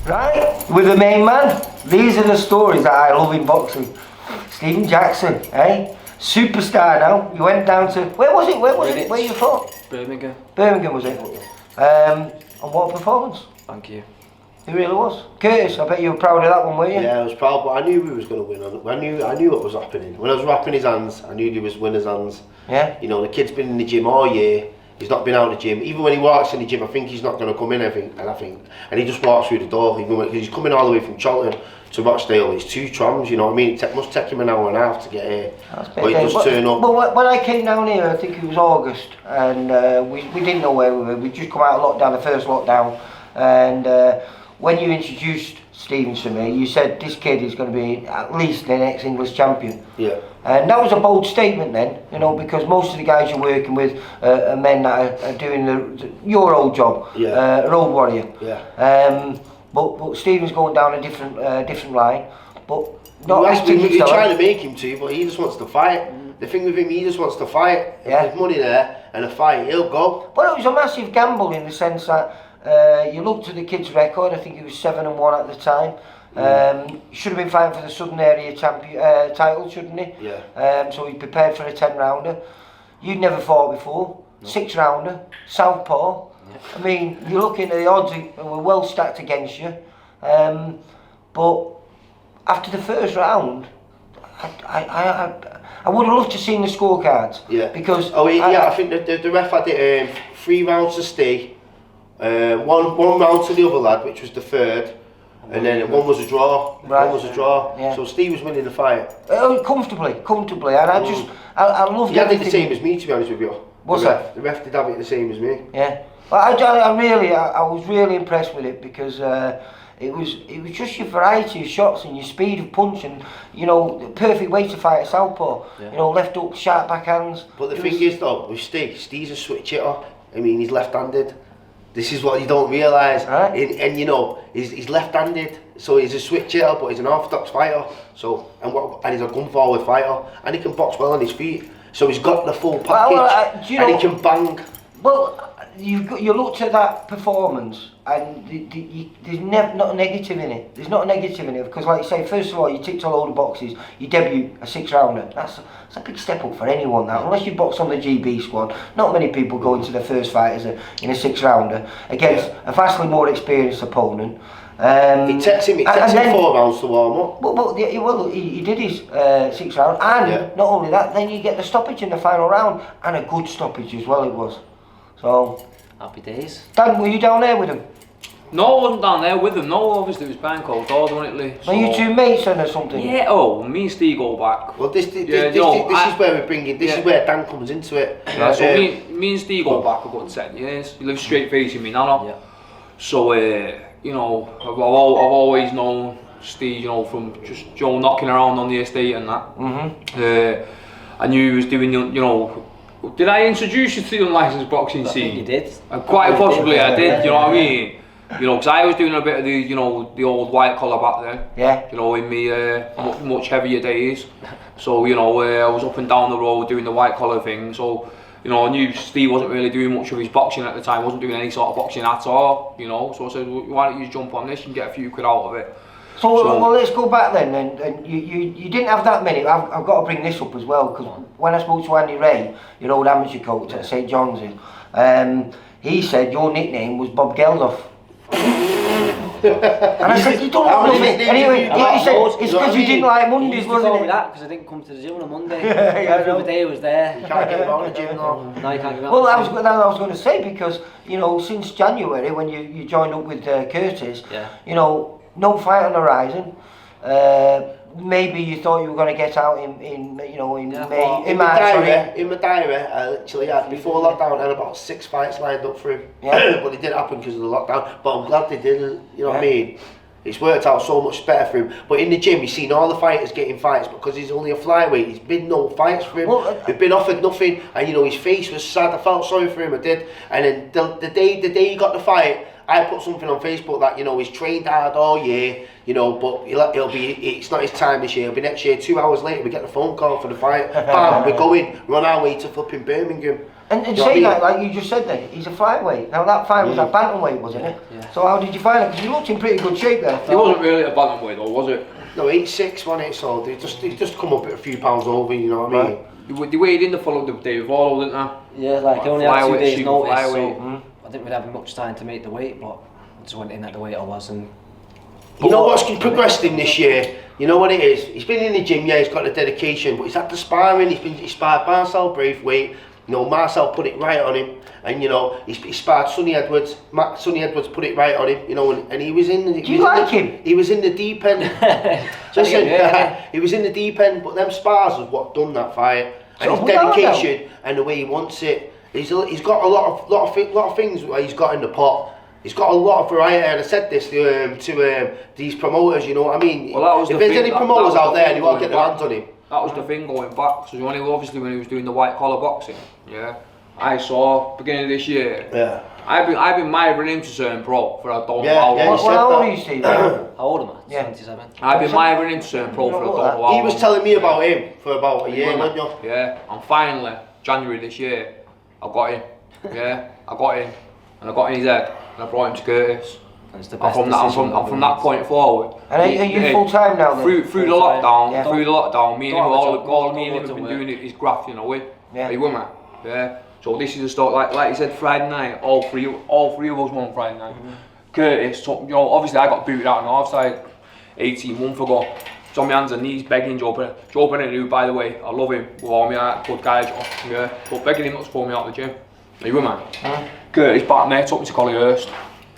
Right, with the main man. These are the stories that I love in boxing. Stephen Jackson, eh? Superstar now. You went down to, where was it? Where you from? Birmingham. Birmingham was it? And what a performance. Thank you. It really was. Curtis, I bet you were proud of that one, weren't you? Yeah, I was proud, but I knew we was going to win. I knew what was happening. When I was wrapping his hands, I knew he was winner's hands. Yeah. You know, the kid's been in the gym all year. He's not been out of the gym. Even when he walks in the gym, I think he's not going to come in. And he just walks through the door. Even when he's coming all the way from Charlton to Rochdale, it's 2 trams. You know what I mean? It must take him an hour and a half to get here. But he does turn up. But when I came down here, I think it was August, and we didn't know where we were. We'd just come out of lockdown, the first lockdown, and when you introduced Stephen to me, you said this kid is going to be at least the next English champion. Yeah. And that was a bold statement then, you know, because most of the guys you're working with are men that are doing your old job, road warrior. Yeah. But Stephen's going down a different line. But you're trying to make him to, but he just wants to fight. The thing with him, he just wants to fight. If there's money there and a fight, he'll go. But it was a massive gamble in the sense that you looked at the kid's record. I think he was 7-1 at the time. Should have been fighting for the Southern Area champion title, shouldn't he? Yeah. So he prepared for a 10-rounder. You'd never fought before. No. 6-rounder, southpaw. Yeah. I mean, you're looking at the odds were well stacked against you. But after the first round, I would have loved to seen the scorecards. Yeah. Because I think the ref had it 3 rounds to stay. One round to the other lad, which was the third, and then one was a draw. Right. One was a draw. Yeah. So Steve was winning the fight. Comfortably, and I loved he had it everything. the same as me, to be honest with you. What's that? The ref did have it the same as me. Yeah, but I was really impressed with it because it was just your variety of shots and your speed of punch and, you know, the perfect way to fight a southpaw. Yeah. You know, left hook, sharp backhands. But the thing is though, with Steve's a switch hitter. I mean, he's left-handed. This is what you don't realise. Right. And you know, he's left-handed, so he's a switch hitter, but he's an orthodox fighter. So and he's a gun-forward fighter, and he can box well on his feet. So he's got the full package, and he can bang. Well, you looked at that performance, and there's not a negative in it. There's not a negative in it because, like you say, first of all, you ticked a load of boxes. You debut a 6-rounder. That's a big step up for anyone now. Unless you box on the GB squad, not many people go into their first fight in a 6-rounder against a vastly more experienced opponent. It takes him 4 rounds to warm up. Well, he did his 6 round, and not only that, then you get the stoppage in the final round, and a good stoppage as well. It was. So happy days. Dan, were you down there with him? No, I wasn't down there with him. No, obviously it was behind closed doors, wasn't it? So, are you 2 mates then or something? Yeah. Oh, me and Steve go back. Well, this is where we bring in. This is where Dan comes into it. Yeah. So me and Steve go back a good 10 years. He lives straight facing me now. Yeah. So you know, I've always known Steve, you know, from just Joe knocking around on the estate and that. I knew he was doing, you know. Did I introduce you to the unlicensed boxing scene? I think you did. Quite possibly I did, you know what I mean? You know, because I was doing a bit of the, you know, the old white collar back then. Yeah. You know, in me much heavier days. So, you know, I was up and down the road doing the white collar thing. So, you know, I knew Steve wasn't really doing much of his boxing at the time. Wasn't doing any sort of boxing at all, you know. So I said, well, why don't you jump on this and get a few quid out of it? So well, let's go back then. And you didn't have that many. I've got to bring this up as well because when I spoke to Andy Ray, your old amateur coach at St John's, he said your nickname was Bob Geldof. And I said, you don't know nothing. Anyway, he said it's because you didn't like Mondays, wasn't it? That because I didn't come to the gym on a Monday. Every day I was there. You can't get him out of the gym though. No, you can't get him out. Well, I was going to say because, you know, since January when you joined up with Curtis, you know, no fight on the horizon. Maybe you thought you were going to get out in May, in March. In my diary, I literally had, before lockdown, I had about 6 fights lined up for him. Yeah. But it didn't happen because of the lockdown. But I'm glad they didn't, you know what I mean? It's worked out so much better for him. But in the gym, you've seen all the fighters getting fights because he's only a flyweight. There's been no fights for him. They've been offered nothing. And, you know, his face was sad. I felt sorry for him, I did. And then the day he got the fight, I put something on Facebook that, you know, he's trained hard all year, you know, but it's not his time this year. It'll be next year. 2 hours later, we get the phone call for the fight. Bam, we're going, we're on our way to flipping Birmingham. And You know say what I that, like you just said then, he's a flyweight. Now that fight was at bantamweight, wasn't it? Yeah. So how did you find it? Because you looked in pretty good shape there. He wasn't really a bantamweight though, was it? No, 8'6", wasn't it? So he's just come up a few pounds over, you know what I mean? They weighed in the follow the day before, didn't they? Yeah, like I only had 2 Flyweight, days super notice, flyweight. so I didn't really have much time to make the weight, but I just went in at the weight I was. And You know what's progressed him this year? You know what it is? He's been in the gym, yeah, he's got the dedication, but he's had the sparring, he sparred Marcel Braithwaite, you know, Marcel put it right on him, and you know, he sparred Sonny Edwards, Sonny Edwards put it right on him, you know, and he was in the... Do you like him? He was in the deep end. Listen, he was in the deep end, but them spars is what done that fight, and his dedication and the way he wants it. He's got a lot of things where he's got in the pot. He's got a lot of variety, and I said this to these promoters, you know what I mean? Well, that was if the there's thing, any that promoters was out the there, thing you want to going get their back. hands on him. That was the thing going back. So obviously when he was doing the white collar boxing, yeah, I saw beginning of this year. Yeah. I've been miring him to certain pro for a don't know Yeah, how yeah, long. he What said how old that. are you, Steve? how old am I? Yeah. 27. I've been miring him to certain pro for a don't know how long. He was telling me about him for about a year, wasn't you? Yeah, and finally, January this year, I got him. Yeah, I got him, and I got in his head, and I brought him to Curtis. And it's the And best from that, decision and I've from ever that point forward. And are you full time now then? Through the Full-time, lockdown, yeah. through the lockdown, me and him, Don't have a all job, me and him don't have been go to doing is grafting away. Yeah. Are you with me? Yeah. So this is the start, like you said, Friday night, all three of us won Friday night. Curtis, so, you know, obviously I got booted out on the offside 18 months ago. It's on my hands and knees begging Joe Bennett. Joe Bennett, who, by the way, I love him with all my heart, good guy, Joe. Yeah. But begging him not to pull me out of the gym. Are you with me? Curtis back there, took me to Collyhurst,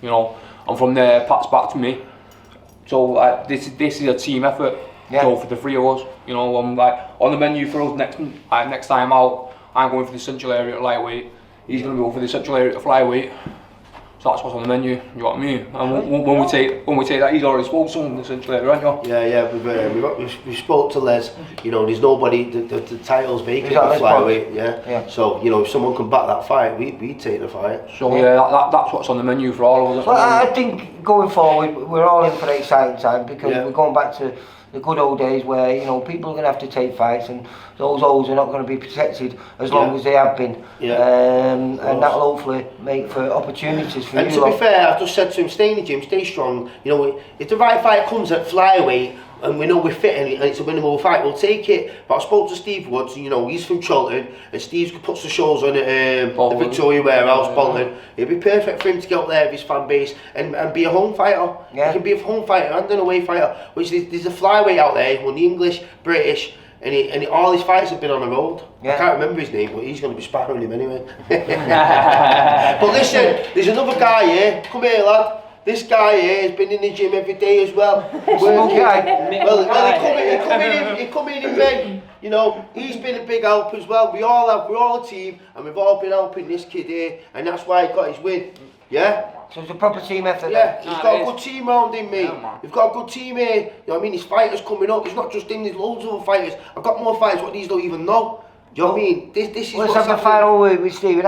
you know, and from there, Pat's back to me. So this is a team effort. Yeah. So for the three of us, you know, I'm like on the menu for us next time out. I'm going for the central area at lightweight. He's going to go for the central area at flyweight. So that's what's on the menu. You know what I mean? And when we take that, he's already spoken to someone in the central area, haven't you? Yeah, we spoke to Les. You know, there's nobody. The title's vacant that at Les flyweight. Yeah. Yeah. So you know, if someone can back that fight, we take the fight. So yeah, that's what's on the menu for all of us. Well, I think going forward, we're all in for an exciting time because we're going back to the good old days where, you know, people are going to have to take fights and those holes are not going to be protected as long as they have been. And that'll hopefully make for opportunities for And you. to be fair, I've just said to him, stay in the gym, stay strong. You know, if the right fight comes at flyweight and we know we're fit and it's a winnable fight, we'll take it. But I spoke to Steve Woods, you know, he's from Charlton, and Steve puts the shows on at the Victoria Warehouse, Bolton. It'd be perfect for him to get up there with his fan base and be a home fighter. He can be a home fighter and an away fighter. Which there's a flyweight out there, he won the English, British, and all his fights have been on the road. I can't remember his name, but he's going to be sparring him anyway. But listen, there's another guy here. Come here, lad. This guy here has been in the gym every day as well. Well, he come in May. You know, he's been a big help as well. We're all a team, and we've all been helping this kid here, and that's why he got his win. Yeah? So it's a proper team effort. Yeah, he's got a good team around him, mate. We've got a good team here. You know what I mean? His fighters coming up. It's not just him, there's loads of other fighters. I've got more fighters what these don't even know. Do you know what I mean? This is Let's have the final word with Stephen.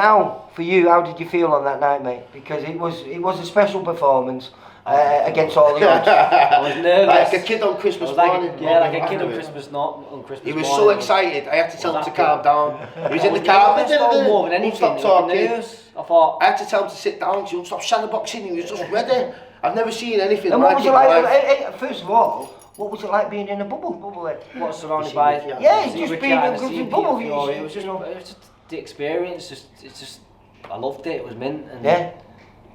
For you, how did you feel on that night, mate? Because it was a special performance against all the odds. I was nervous. Like a kid on Christmas morning. Like a kid on Christmas morning. He was so excited, I had to tell him to calm down. He was in the car. More than anything. Stop talking. I thought. I had to tell him to sit down, he won't stop shadowboxing, he was just ready. I've never seen anything And like what was it it in my life. like? First of all, what was it like being in a bubble then? What, surrounded by? Yeah, just being in a bubble. It was just the experience. I loved it. It was mint. And,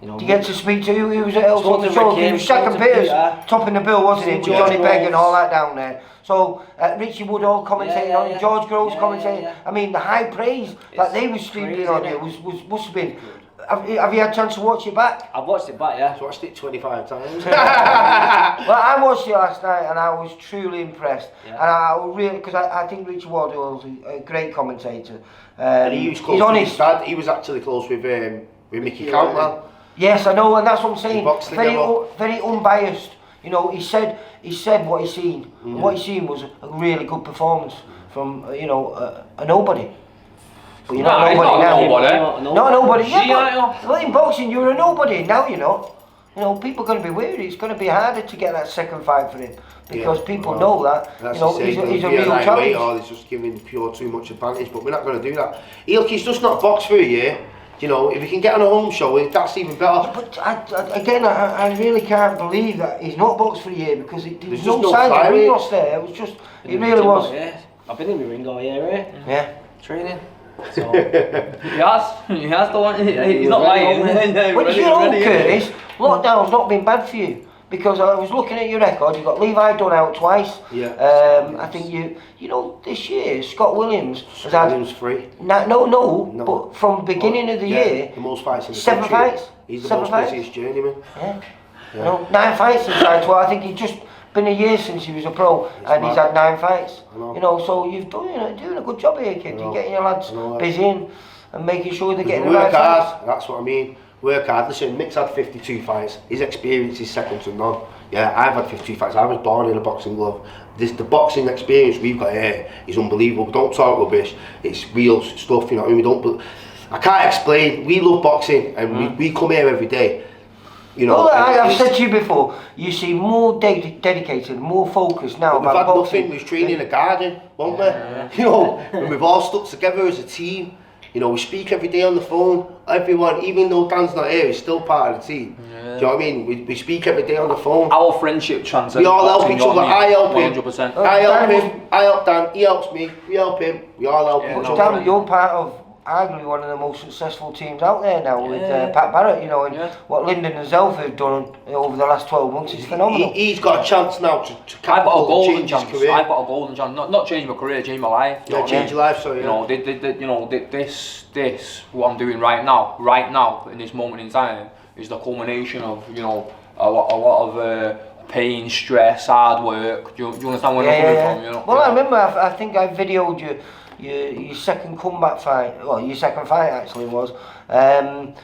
you know, do you get to speak to who was else on the show? He was Spoke second to Peters, Peter. topping the bill, wasn't he? With George Johnny Begg Groves. and all that down there. So Richie Woodall commentating on it, George Groves commentating. I mean, the high praise that they were streaming on you must have been. Have you had a chance to watch it back? I've watched it back, yeah. I've watched it 25 times. Well, I watched it last night and I was truly impressed. Yeah. And I really, because I think Richie Woodall is a great commentator. And he was close he's with honest. his dad. He was actually close with Mickey Cantwell. Yes, I know, and that's what I'm saying. boxed together. Very unbiased. You know, he said what he seen. And what he seen was a really good performance from a nobody. But you're not nobody now. Nobody. Not nobody. Yeah, Well, in boxing, you're a nobody now. You know. you know, people are going to be weary. It's going to be harder to get that second fight for him because people know that. You know, he's a real challenge. Or he's just giving pure too much advantage, but we're not going to do that. He's just not boxed for a year. You know, if he can get on a home show, that's even better. But I really can't believe that he's not boxed for a year because there was no no sign of fire. ring loss there. It was just, it really was. Yeah. I've been in the ring all year, eh? Yeah. Training. So, He has the one. He's not lying. Well, you know, Curtis, lockdown's not been bad for you. Because I was looking at your record, you've got Levi done out twice. Yeah. I think you know, this year, Scott Williams has Scott had... Williams free. No, but from the beginning of the year... The most fights in the 7 country. fights. He's the 7 most fights. busiest journeyman. Yeah. You know, 9 fights since I I think he's just been a year since he was a pro, and he's had 9 fights. You know, so you're doing a good job here, kid. You're getting your lads busy and making sure they're getting the right fights. That's what I mean. Work hard. Listen, Mick's had 52 fights. His experience is second to none. Yeah, I've had 52 fights. I was born in a boxing glove. The boxing experience we've got here is unbelievable. We don't talk rubbish. It's real stuff, you know what I mean? I can't explain. We love boxing and we come here every day. You know, well, I've said to you before, you seem more dedicated, more focused now we've about had boxing. nothing. We was training in a garden, weren't we? You know, and we've all stuck together as a team. You know, we speak every day on the phone. Everyone, even though Dan's not here, he's still part of the team. Do you know what I mean? We speak every day on the phone. Our friendship transcends. We all help each other. I help him. 100%. I help him. I help Dan. He helps me. We help him. We all help each other. Dan, you're part of arguably one of the most successful teams out there now with Pat Barrett, you know, and what Lyndon and Zelf have done over the last 12 months is phenomenal. He's got a chance now to I've got a golden change chance. his career. I've got a golden chance. Not change my career, change my life. Yeah, change your life. So you know, this what I'm doing right now in this moment in time is the culmination of a lot of pain, stress, hard work. Do you understand where I'm coming from? You know. Well, I remember. I think I videoed you. Your second comeback fight, well, your second fight actually was, and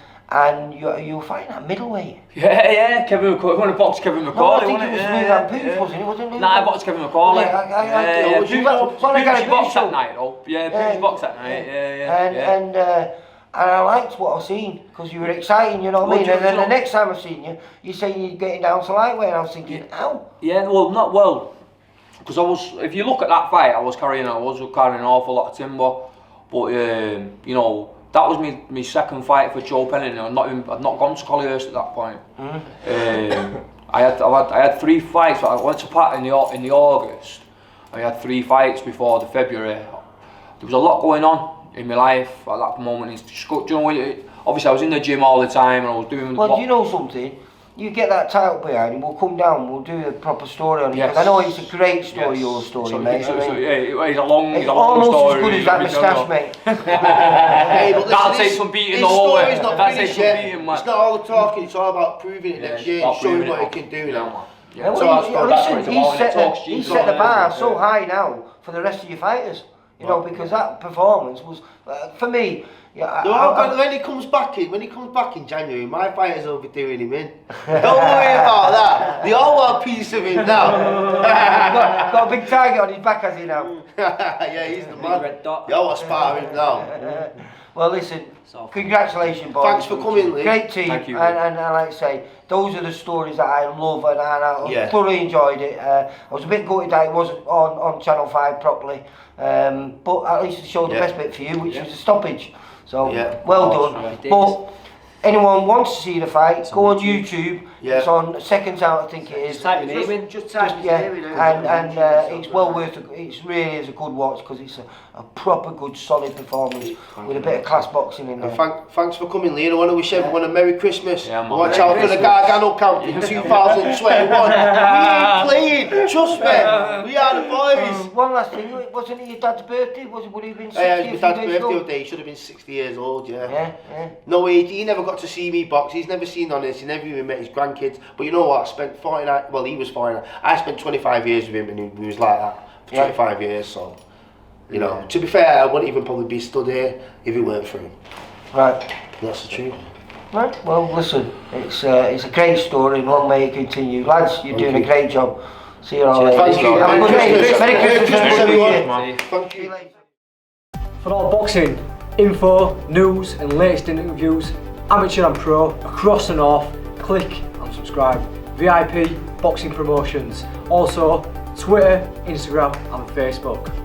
you were fighting at middleweight. Yeah, Kevin McCauley. You want to box Kevin McCauley? No, I think it was Smooth and Pooch, wasn't it? Wasn't it? Nah, I boxed Kevin McCauley. Pooch boxed that night, though. Yeah, Pooch boxed that night. And I liked what I've seen because you were exciting, you know what I mean. And then the next time I've seen you, you're saying you're getting down to lightweight, and I was thinking, how? Yeah, well, not well. Because if you look at that fight, I was carrying an awful lot of timber, but you know, that was my second fight for Joe Pennington. I'd not gone to Collyhurst at that point. I had 3 fights. I went to Pat in the August. I had 3 fights before the February. There was a lot going on in my life at that moment. It's just, you know, obviously I was in the gym all the time and I was doing. Well, do you know something? You get that title behind him, we'll come down, we'll do a proper story on it. Yes. I know it's a great story, your story, mate. It's a long story. Almost as good as that moustache, mate. Hey, but that'll take some beating the whole way. That'll take some beating, man. It's not all the talking, it's all about proving it next year and showing what he can do now. Yeah, well, he set the bar so high now for the rest of your fighters. You know, because that performance was, for me. Yeah, but when he comes back in January, my fighters will be doing him in. Don't worry about that. They all want a piece of him now. got a big target on his back, has he now? Yeah, he's the man. Y'all want to spar him now. Well, listen, congratulations, boys. Thanks for coming, Lee. Great team. Thank you. And like I say, those are the stories that I love, and I thoroughly enjoyed it. I was a bit gutted that it wasn't on Channel 5 properly, but at least it showed the best bit for you, which was the stoppage. So, well done. But anyone wants to see the fight, go on YouTube. It's on Seconds Out, I think it is. Just type your name in. Just type your name in. And it's well worth it. It really is a good watch because it's a proper good solid performance with a bit of class boxing in there. Thanks for coming, Lee. I want to wish everyone a Merry Christmas. Watch out for the Gargano camp in 2021. We ain't playing, trust me. We are the boys. One last thing, wasn't it your dad's birthday? Would he have been 60 Yeah, it was my dad's birthday day. He should have been 60 years old, yeah. No, he never got to see me box. He's never seen on this. He never even met his grandkids. But you know what? I spent 49. Well, he was 49. I spent 25 years with him, and he was like that for 25 years. So, you know, to be fair, I wouldn't even probably be stood here if it weren't for him. Right. That's the truth. Right. Well, listen, it's a great story, and long may it continue, lads. You're doing a great job. See you all later. Thank you. Have a good day. Merry Christmas, everyone. Thank you. For all boxing info, news, and latest interviews, amateur and pro across the north, click and and subscribe. VIP Boxing Promotions. Also, Twitter, Instagram and Facebook.